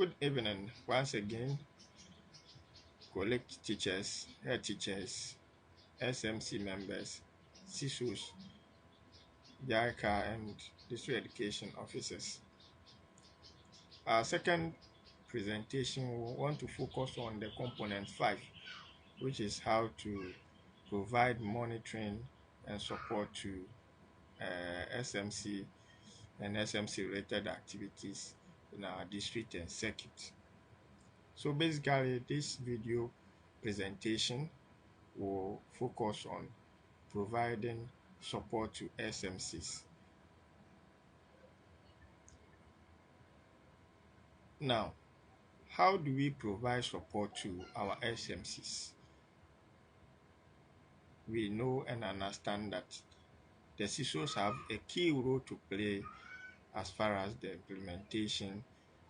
Good evening once again, colleague teachers, head teachers, SMC members, SISOs, JICA, and district education officers. Our second presentation, we want to focus on the component 5, which is how to provide monitoring and support to SMC and SMC related activities in our district and circuit. So basically, this video presentation will focus on providing support to SMCs. Now, how do we provide support to our SMCs? We know and understand that the SISOs have a key role to play as far as the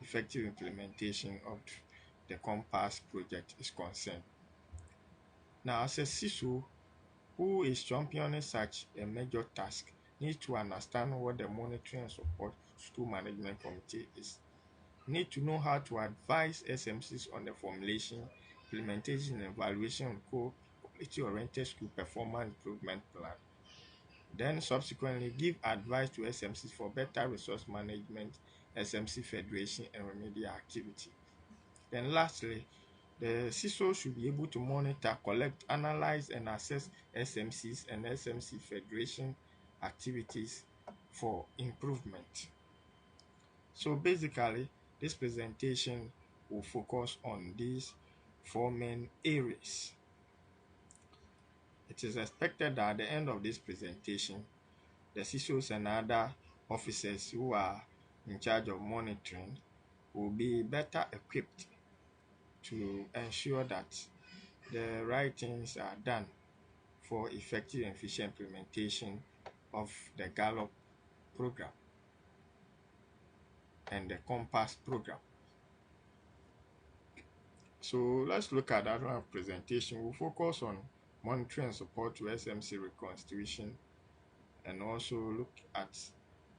effective implementation of the Compass project is concerned. Now, as a SISO who is championing such a major task, needs to understand what the monitoring and support school management committee is. Need to know how to advise SMCs on the formulation, implementation, and evaluation of quality-oriented school performance improvement plan. Then subsequently give advice to SMCs for better resource management, SMC Federation, and remedial activity. Then lastly, the SISO should be able to monitor, collect, analyze, and assess SMCs and SMC Federation activities for improvement. So basically, this presentation will focus on these 4 main areas. It is expected that at the end of this presentation, the SISOs and other officers who are in charge of monitoring will be better equipped to ensure that the right things are done for effective and efficient implementation of the Gallup program and the Compass program. So let's look at that one presentation. We'll focus on monitoring and support to SMC reconstitution, and also look at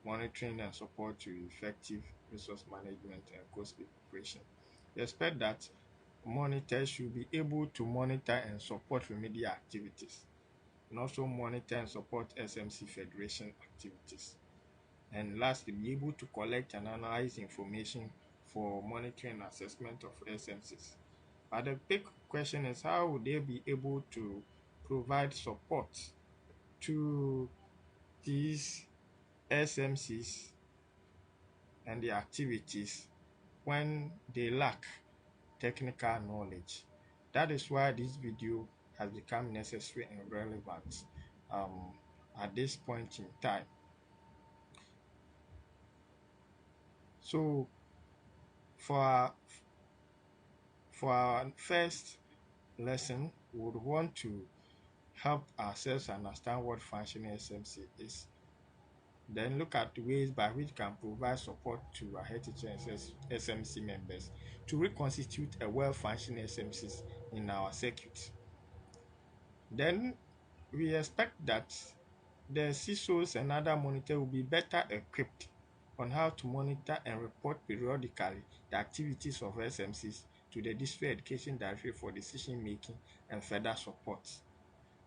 monitoring and support to effective resource management and Quo-SPIP operation. We expect that monitors should be able to monitor and support remedial activities, and also monitor and support SMC Federation activities. And lastly, be able to collect and analyze information for monitoring and assessment of SMCs. But the big question is, how would they be able to provide support to these SMCs and the activities when they lack technical knowledge? That is why this video has become necessary and relevant at this point in time. So for our first lesson, we would want to help ourselves understand what functioning SMC is. Then look at ways by which we can provide support to our head teacher and SMC members to reconstitute a well-functioning SMCs in our circuit. Then we expect that the SISOs and other monitors will be better equipped on how to monitor and report periodically the activities of SMCs to the District Education Directorate for decision making and further support.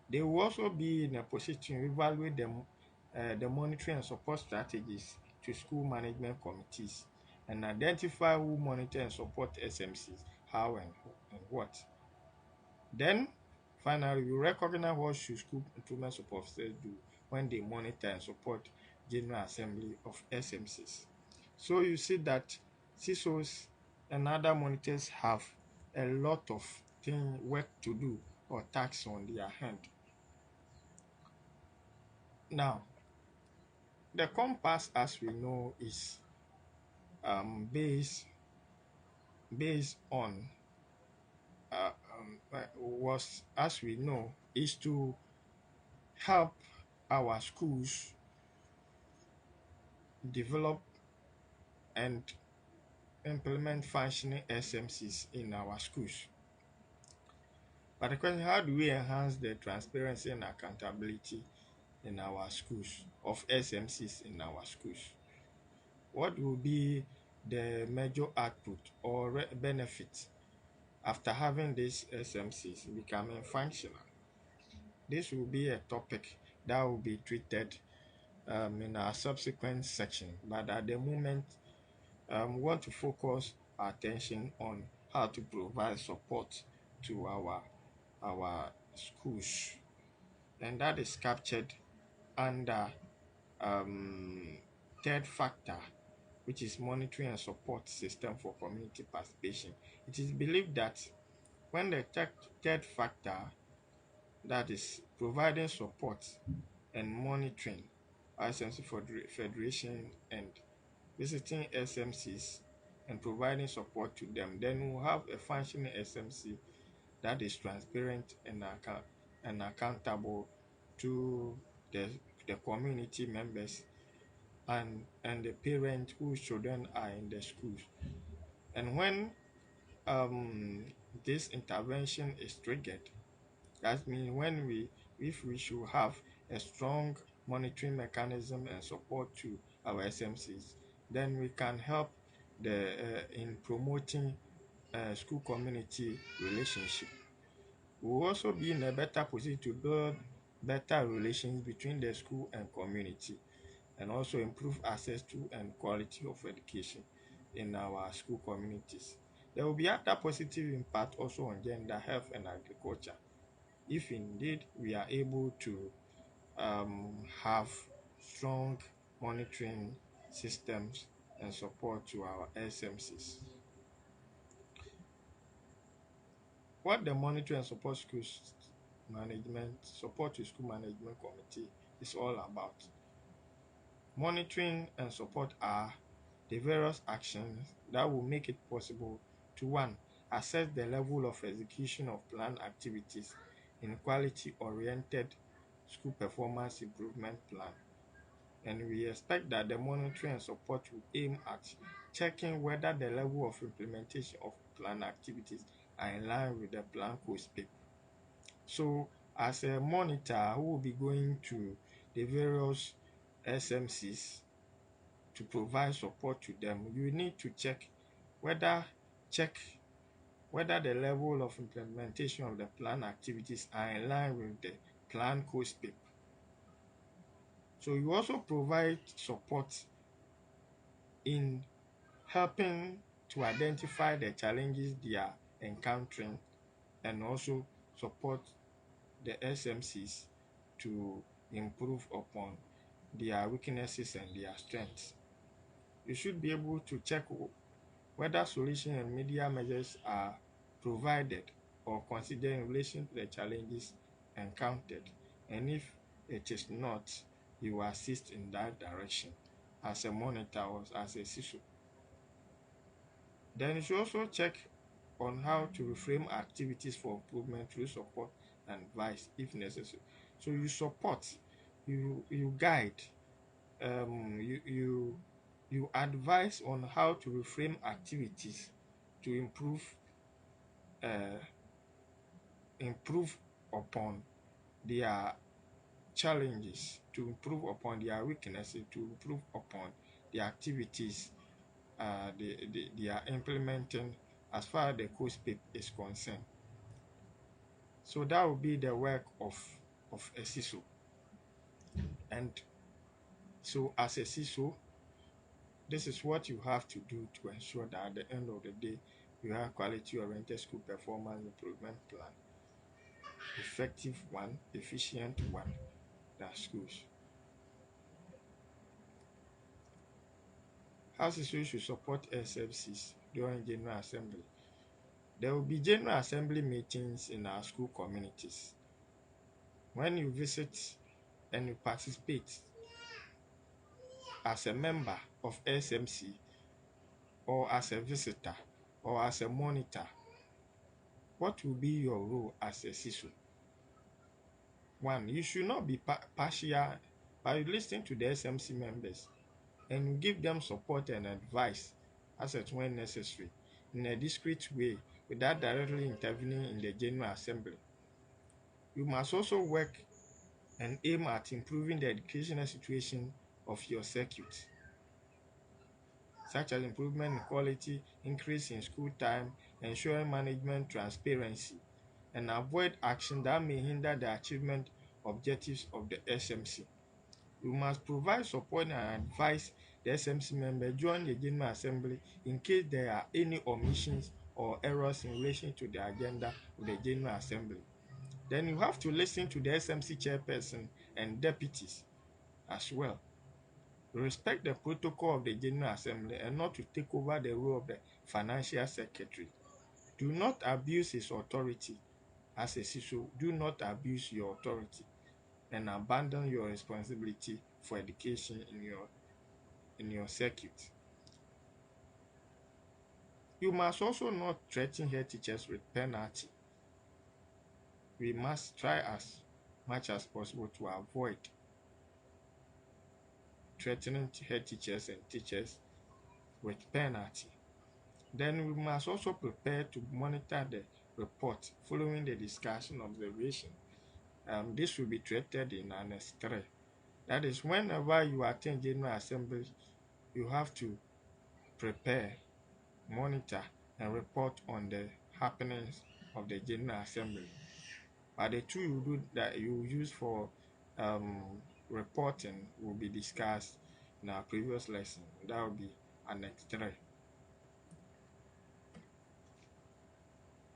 They will also be in a position to evaluate the monitoring and support strategies to school management committees and identify who monitor and support SMCs, how and what. Then finally, we recognize what should school improvement support officers do when they monitor and support General Assembly of SMCs. So you see that SISOs and other monitors have a lot of work to do or tasks on their hand. Now, the Compass, as we know, is based on as we know, is to help our schools develop and implement functioning SMCs in our schools. But the question, how do we enhance the transparency and accountability in our schools, of SMCs in our schools? What will be the major output or benefit after having these SMCs becoming functional. This will be a topic that will be treated in our subsequent section, but at the moment, we want to focus our attention on how to provide support to our schools, and that is captured under third factor, which is monitoring and support system for community participation. It is believed that when the third factor, that is providing support and monitoring SMC Federation and visiting SMCs and providing support to them, then we'll have a functioning SMC that is transparent and accountable to the community members and the parents whose children are in the schools. And when this intervention is triggered, that means if we should have a strong monitoring mechanism and support to our SMCs, then we can help in promoting school community relationship. We will also be in a better position to build better relations between the school and community, and also improve access to and quality of education in our school communities. There will be other positive impact also on gender, health, and agriculture if indeed we are able to have strong monitoring systems and support to our SMCs. What the monitoring and support support to school management committee is all about. Monitoring and support are the various actions that will make it possible to, one, assess the level of execution of planned activities in quality-oriented school performance improvement plan. And we expect that the monitoring and support will aim at checking whether the level of implementation of planned activities are in line with the plan Quo-SPIP. So as a monitor who will be going to the various SMCs to provide support to them, you need to check whether the level of implementation of the plan activities are in line with the plan Quo-SPIP. So you also provide support in helping to identify the challenges they are encountering, and also support the SMCs to improve upon their weaknesses and their strengths. You should be able to check whether solution and remedial measures are provided or considered in relation to the challenges encountered, and if it is not, you assist in that direction as a monitor or as a SISO. Then you should also check on how to reframe activities for improvement through support and advice if necessary. So you support, you guide, you advise on how to reframe activities to improve upon their challenges, to improve upon their weaknesses, to improve upon the activities they are implementing as far as the Quo-SPIP is concerned. So that will be the work of a SISO. And so as a SISO, this is what you have to do to ensure that at the end of the day, you have quality-oriented school performance improvement plan. Effective one, efficient one, that's schools. How SISOs should support SMCs during General Assembly. There will be General Assembly meetings in our school communities. When you visit and you participate as a member of SMC, or as a visitor, or as a monitor, what will be your role as a SISO? One, you should not be partial by listening to the SMC members and give them support and advice as and when necessary in a discreet way without directly intervening in the General Assembly. You must also work and aim at improving the educational situation of your circuit. such as improvement in quality, increase in school time, ensuring management transparency, and avoid action that may hinder the achievement objectives of the SMC. We must provide support and advise the SMC member during the General Assembly in case there are any omissions or errors in relation to the agenda of the General Assembly. Then you have to listen to the SMC chairperson and deputies as well. Respect the protocol of the General Assembly and not to take over the role of the Financial Secretary. Do not abuse his authority. As a SISO, do not abuse your authority and abandon your responsibility for education in your circuit. You must also not threaten head teachers with penalty. We must try as much as possible to avoid threatening head teachers and teachers with penalty. Then we must also prepare to monitor the report following the discussion observation. This will be treated in Annex 3. That is, whenever you attend General Assembly, you have to prepare, monitor, and report on the happenings of the General Assembly. But the two you do that you use for reporting will be discussed in our previous lesson. That will be Annex 3.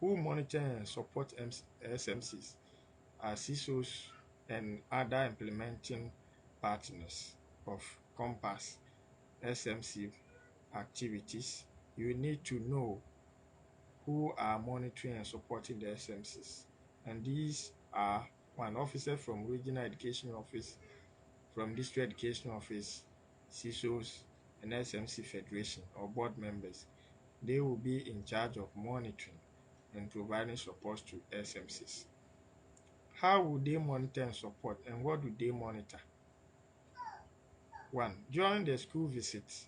Who monitor and support SMCs are SISOs and other implementing partners of Compass SMC activities. You need to know who are monitoring and supporting the SMCs. And these are one officer from Regional Education Office, from District Education Office, SISOs, and SMC Federation or board members. They will be in charge of monitoring and providing support to SMCs. How will they monitor and support, and what do they monitor? 1. During the school visits,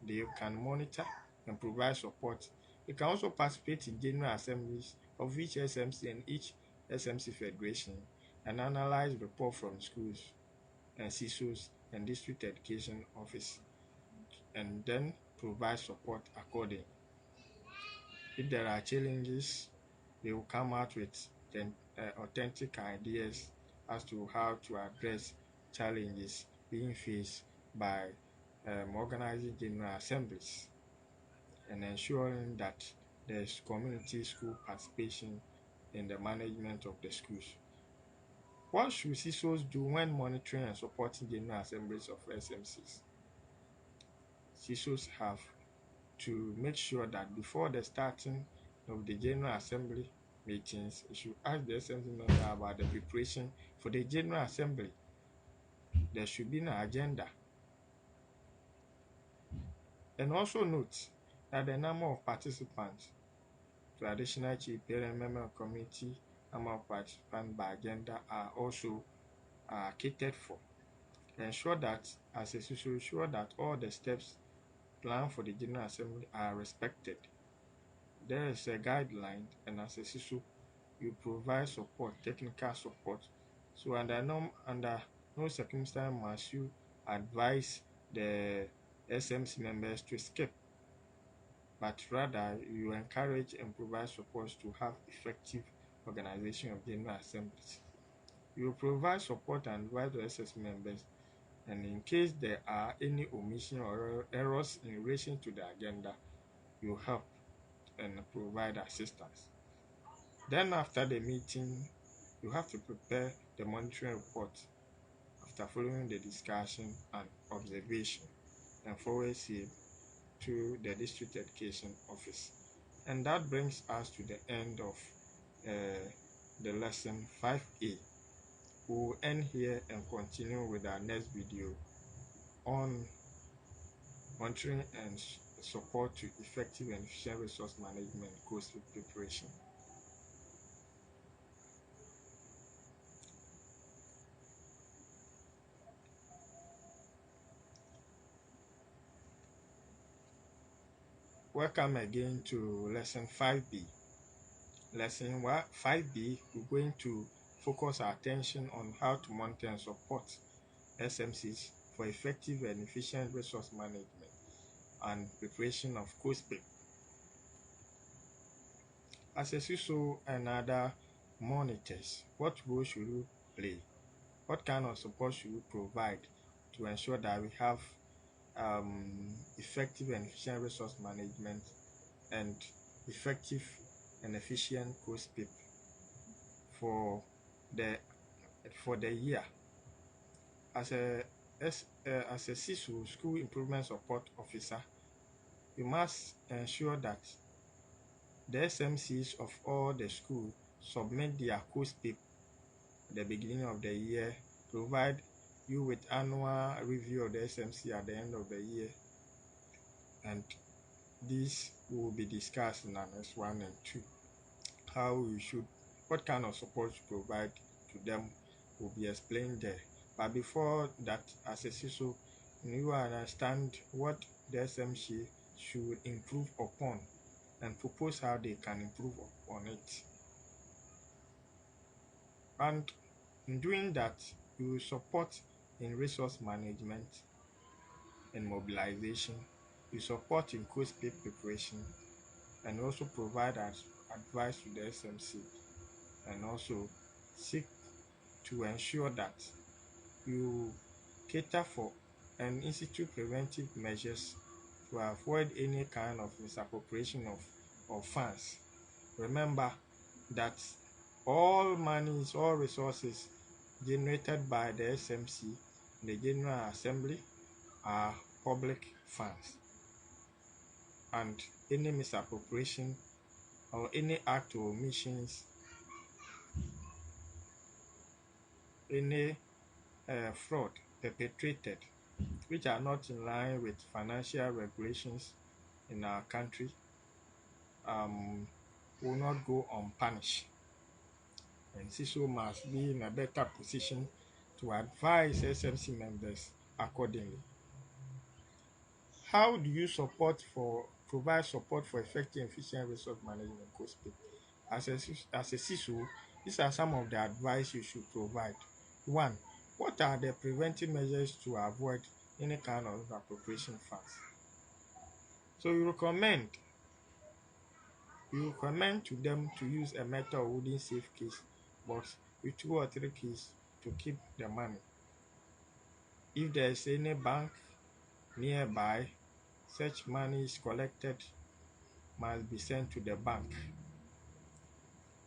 they can monitor and provide support. They can also participate in general assemblies of each SMC and each SMC Federation and analyze reports from schools and SISOs and District Education Office, and then provide support accordingly. If there are challenges, they will come out with authentic ideas as to how to address challenges being faced by organizing general assemblies and ensuring that there's community school participation in the management of the schools. What should SISOs do when monitoring and supporting general assemblies of SMCs? SISOs have to make sure that before the starting of the General Assembly meetings, you should ask the SMC member about the preparation for the General Assembly. There should be an agenda. And also note that the number of participants, traditional chief parent member committee, number of participants by agenda are also catered for. Ensure that, as a SISO, ensure that all the steps planned for the General Assembly are respected. There is a guideline, and as a SISO, you provide support, technical support. So under no circumstance must you advise the SMC members to skip, but rather you encourage and provide support to have effective organization of general assemblies. You provide support and advise the SMC members, and in case there are any omission or errors in relation to the agenda, you help and provide assistance. Then after the meeting, you have to prepare the monitoring report after following the discussion and observation and forward it to the District Education Office. And that brings us to the end of the lesson 5A. We will end here and continue with our next video on monitoring and support to effective and efficient resource management Quo-SPIP preparation. Welcome again to lesson 5B. Lesson 5B, we're going to focus our attention on how to monitor and support SMCs for effective and efficient resource management. and preparation of Quo-SPIP. As a SISO and other monitors, what role should we play? What kind of support should we provide to ensure that we have effective and efficient resource management and effective and efficient Quo-SPIP for the year? As a SISO, School Improvement Support Officer, you must ensure that the SMCs of all the schools submit their Quo-SPIP at the beginning of the year, provide you with annual review of the SMC at the end of the year, and this will be discussed in annex 1 and 2. What kind of support you provide to them will be explained there. But before that, as a CISO, you understand what the SMC should improve upon and propose how they can improve upon it. And in doing that, you will support in resource management and mobilization, you support in Quo-SPIP preparation, and also provide advice to the SMC, and also seek to ensure that you cater for and institute preventive measures to avoid any kind of misappropriation of funds. Remember that all monies, all resources generated by the SMC, the General Assembly, are public funds, and any misappropriation or any act or omissions, any fraud perpetrated which are not in line with financial regulations in our country will not go unpunished. And CISO must be in a better position to advise SMC members accordingly. How do you provide support for effective and efficient resource management Quo-SPIP? As a CISO, these are some of the advice you should provide. 1. What are the preventive measures to avoid any kind of appropriation funds? So you recommend to them to use a metal or wooden safe case box with 2 or 3 keys to keep the money. If there is any bank nearby, such money is collected must be sent to the bank.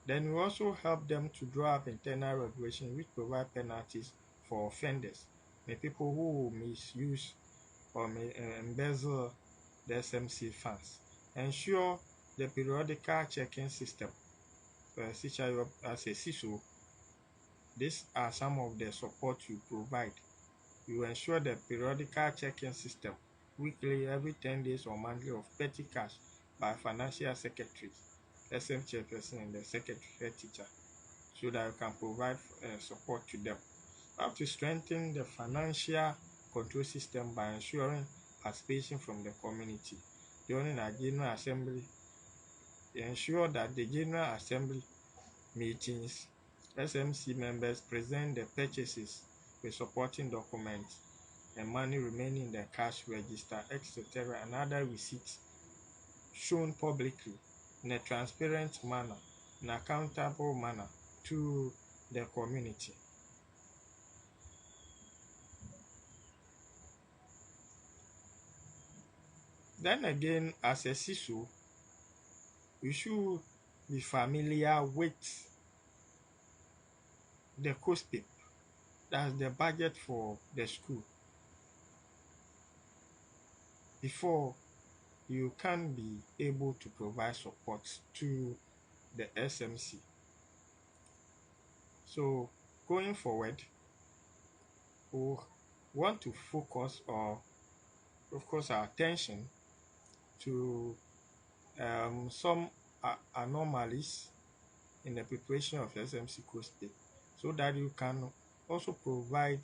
Then we also help them to draw up internal regulations which provide penalties for offenders, the people who misuse or embezzle the SMC funds. Ensure the periodical checking system. As a CISO, these are some of the support you provide. You ensure the periodical checking system, weekly, every 10 days or monthly, of petty cash by financial secretaries, SM chairperson, and the secretary head teacher, so that you can provide support to them. You have to strengthen the financial control system by ensuring participation from the community. During our General Assembly, ensure that the General Assembly meetings, SMC members present the purchases with supporting documents and money remaining in the cash register, etc., and other receipts shown publicly in a transparent manner, in an accountable manner to the community. Then again, as a CISO, you should be familiar with the Quo-SPIP, that's the budget for the school, before you can be able to provide support to the SMC. So going forward, we want to focus our attention to some anomalies in the preparation of SMC Quo-SPIP, so that you can also provide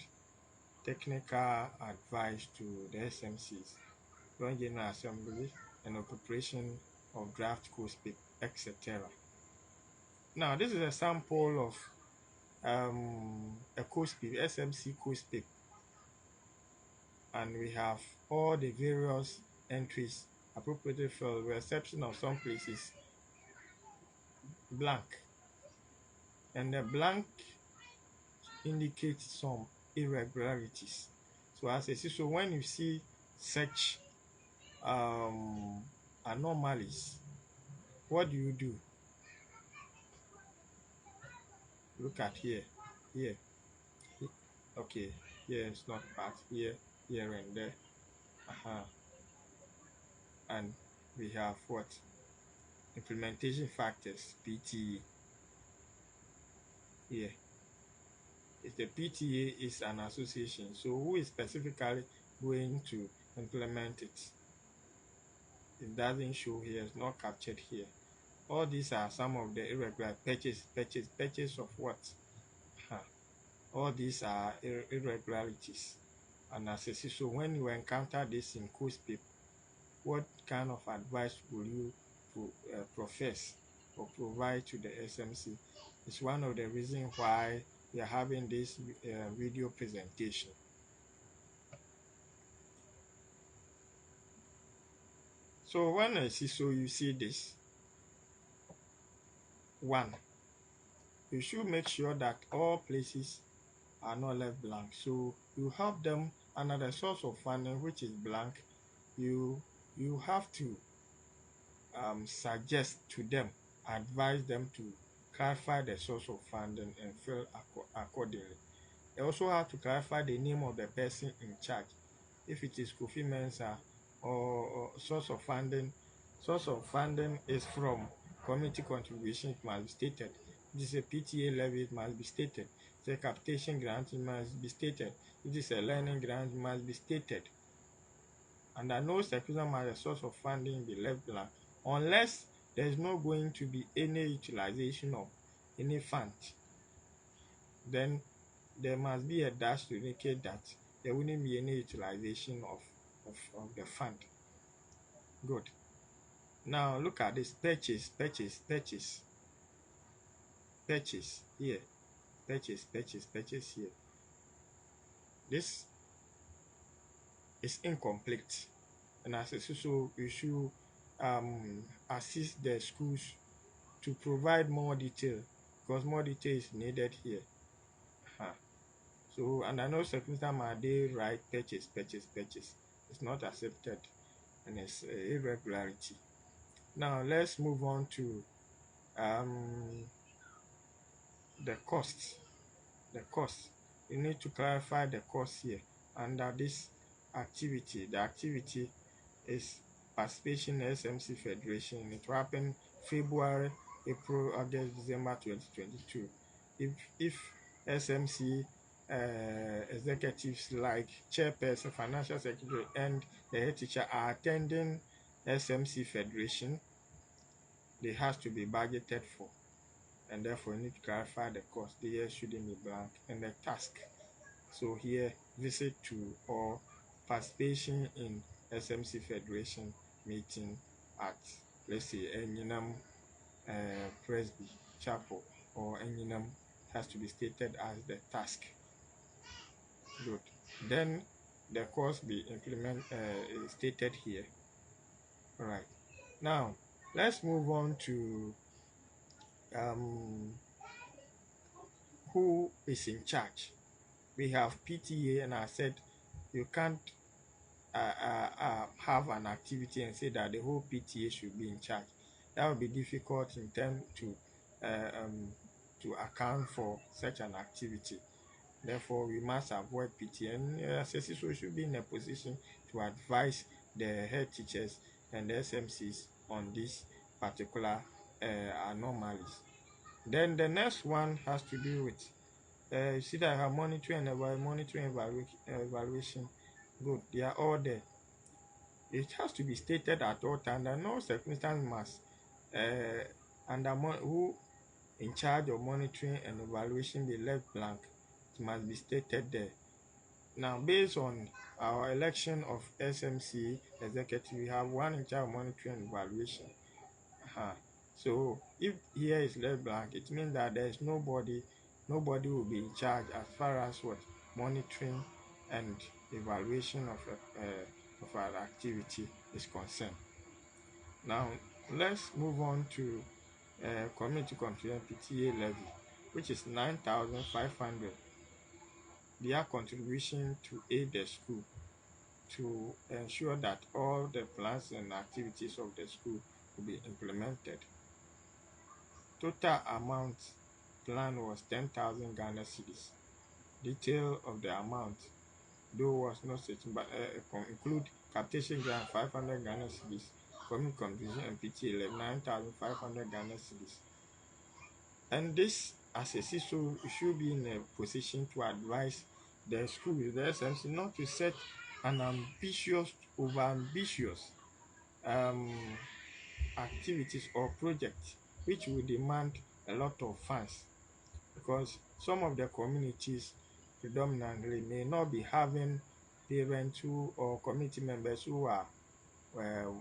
technical advice to the SMCs during General Assembly and the preparation of draft Quo-SPIP, etc. Now, this is a sample of a Quo-SPIP, SMC Quo-SPIP, and we have all the various entries appropriately filled, with exception of some places blank. And the blank indicates some irregularities. So as a CISO, when you see such anomalies, what do? Look at here, here, okay, here it's not part, here, here and there, and we have what? Implementation factors, PTA. Here, if the PTA is an association, so who is specifically going to implement it? It doesn't show here, it's not captured here. All these are some of the irregular purchase of what? All these are irregularities. And as a CISO, when you encounter this in Quo-SPIP, what kind of advice will you profess or provide to the SMC? It's one of the reasons why we are having this video presentation. So when a CISO, you see this, one, you should make sure that all places are not left blank. So you help them under the source of funding, which is blank. You have to suggest to them, advise them to clarify the source of funding and fill accordingly. They also have to clarify the name of the person in charge. If it is Kofi Mensah or source of funding is from community contribution, it must be stated. If it is a PTA levy, it must be stated. If it's a capitation grant, it must be stated. If it is a learning grant, it must be stated. Under no circumstance must the source of funding be left blank, unless there is not going to be any utilization of any fund. Then there must be a dash to indicate that there wouldn't be any utilization of the fund. Good. Now look at this purchase here. Purchase here. This is incomplete. And as a CISO, you should assist the schools to provide more detail, because more detail is needed here. So under no circumstance might they write purchase. It's not accepted, and it's irregularity. Now let's move on to the cost. You need to clarify the cost here under this activity. The activity is participation in SMC Federation. It will happen February, April, August, December 2022. If SMC executives like chairperson, financial secretary, and the head teacher are attending SMC Federation, they have to be budgeted for, and therefore you need to clarify the cost. The year shouldn't be blank. And the task, so here, visit to or participation in SMC Federation meeting at, let's say, Enyinam Presby Chapel or Enyinam, has to be stated as the task. Good. Then the course be stated here. All right. Now let's move on to who is in charge. We have PTA, and I said you can't have an activity and say that the whole PTA should be in charge. That would be difficult in terms to account for such an activity. Therefore, we must avoid PTA, and SSCs, we should be in a position to advise the head teachers and the SMCs on these particular anomalies. Then the next one has to do with you see that I have monitoring evaluation. Good, they are all there. It has to be stated at all times that no circumstance must who in charge of monitoring and evaluation be left blank. It must be stated there. Now, based on our election of SMC executive, we have one in charge of monitoring and evaluation. So if here is left blank, it means that there is nobody will be in charge as far as what monitoring and evaluation of our activity is concerned. Now, let's move on to community contribution PTA levy, which is 9,500. Their contribution to aid the school to ensure that all the plans and activities of the school will be implemented. Total amount plan was 10,000 Ghana cedis. Detail of the amount, though was not certain, but include capitation grant 500 Ghana cedis, community contribution and PTA 9,500 Ghana cedis. And this, as a SISO, should be in a position to advise the school, the SMC, not to set an over-ambitious activities or projects which will demand a lot of funds, because some of the communities predominantly may not be having parents or community members who are uh,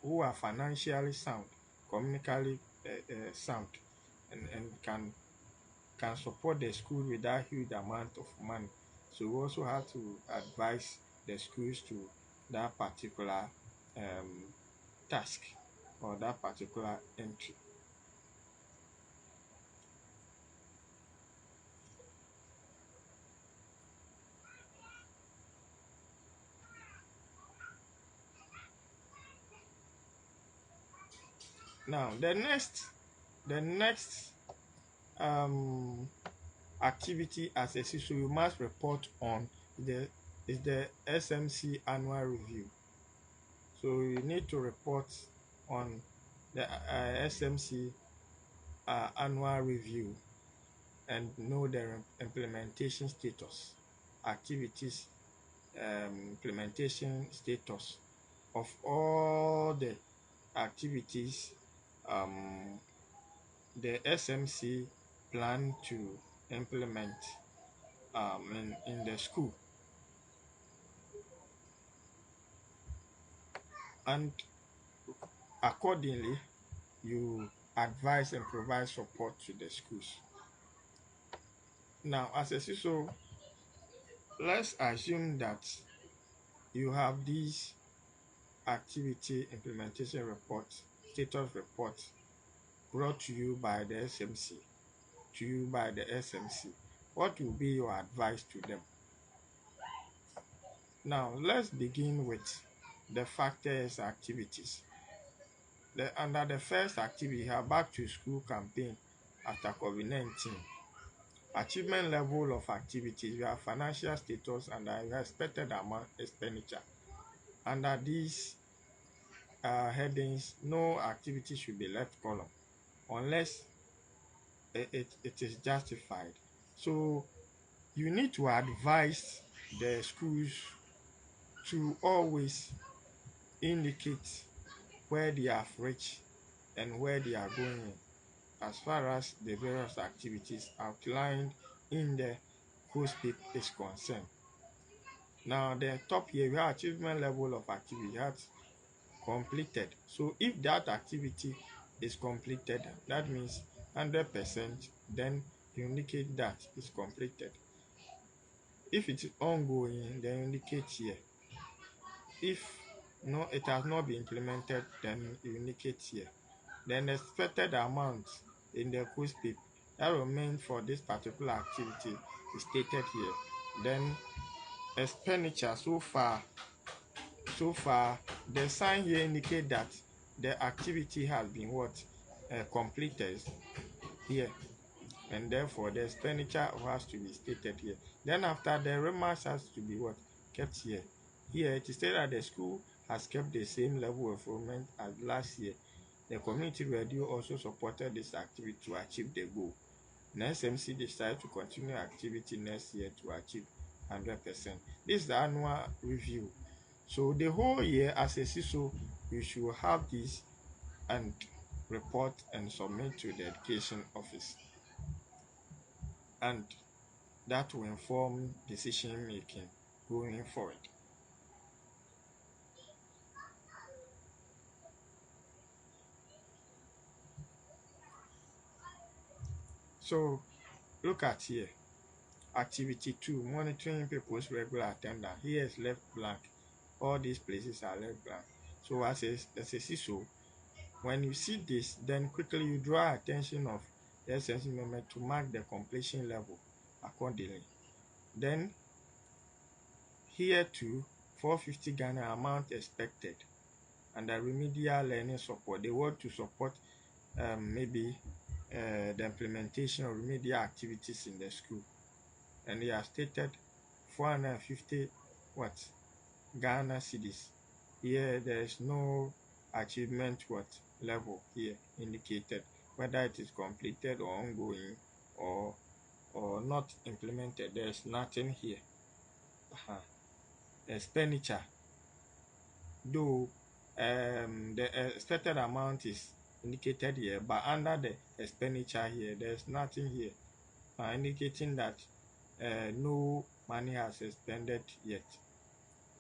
who are financially sound, communically sound, and can support the school with that huge amount of money. So we also have to advise the schools to that particular task or that particular entry. Now the next activity as a CISO you must report on is the SMC annual review. So you need to report on the SMC annual review and know their implementation status, activities, implementation status of all the activities the SMC plan to implement in the school. And accordingly, you advise and provide support to the schools. Now, as a CISO, let's assume that you have these activity implementation reports, status reports brought to you by the SMC, What will be your advice to them? Now, let's begin with the factors activities. Under the first activity, have back to school campaign after COVID-19. Achievement level of activities, you have financial status and your expected amount expenditure. Under these headings, no activity should be left column unless it is justified. So you need to advise the schools to always indicate where they have reached and where they are going as far as the various activities outlined in the Quo-SPIP is concerned. Now, the top here, we have achievement level of activity that's completed. So if that activity is completed, that means 100%, then you indicate that it's completed. If it's ongoing, then you indicate here. If no, it has not been implemented, then you indicate here. Then the expected amount in the Quo-SPIP that remains for this particular activity is stated here. Then expenditure so far the sign here indicate that the activity has been completed here, and therefore the expenditure has to be stated here. Then after, the remarks has to be kept here. Here it is stated that the school has kept the same level of enrollment as last year. The community radio also supported this activity to achieve the goal. The SMC decided to continue activity next year to achieve 100%. This is the annual review. So the whole year as a CISO, you should have this and report and submit to the education office. And that will inform decision making going forward. So look at here. Activity 2, monitoring people's regular attendance. Here is left blank. all these places are left blank. So as a SISO, when you see this, then quickly you draw attention of the SMC member to mark the completion level accordingly. Then here too, 450 Ghana amount expected. And the remedial learning support, they want to support maybe the implementation of remedial activities in the school. And they have stated 450 what? Ghana cedis. Here there is no achievement what level here indicated, whether it is completed or ongoing or not implemented. There is nothing here. Expenditure, though the expected amount is indicated here, but under the expenditure here there is nothing here indicating that no money has expended yet.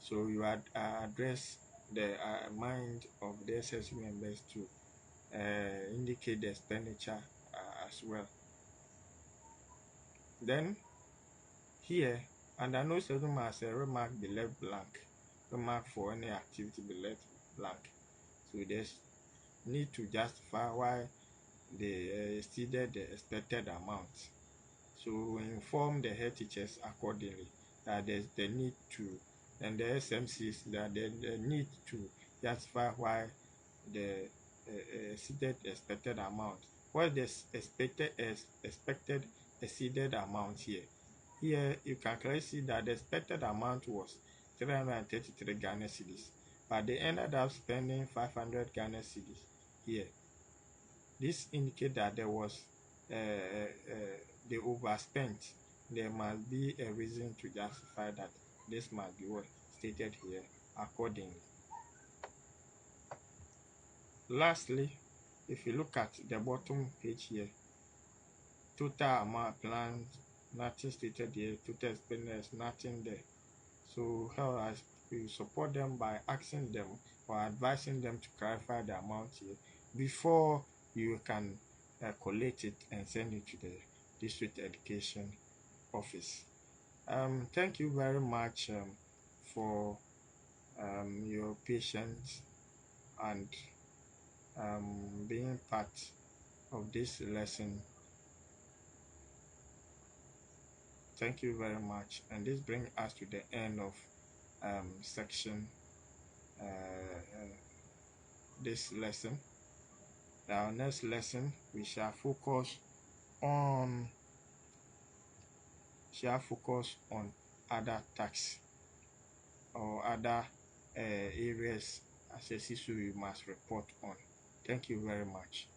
So you address the mind of the SSC members to indicate the expenditure as well. Then here, under no circumstance a remark be left blank. Remark for any activity be left blank. So there's need to justify why they exceeded the expected amount. So inform the head teachers accordingly that there's the need to, and the SMCs that they need to justify why the exceeded expected amount. What is expected exceeded amount here? Here you can clearly see that the expected amount was 333 Ghana cedis, but they ended up spending 500 Ghana cedis here. This indicates that there was they overspent. There must be a reason to justify that. This must be what stated here accordingly. Lastly, if you look at the bottom page here, total amount planned, nothing stated here. Total expenditure, nothing there. So how we support them by asking them or advising them to clarify the amount here before you can collate it and send it to the district education office. Thank you very much for your patience and being part of this lesson. Thank you very much, and this brings us to the end of section this lesson. Our next lesson we shall focus on other tasks or other areas as a SISO you must report on. Thank you very much.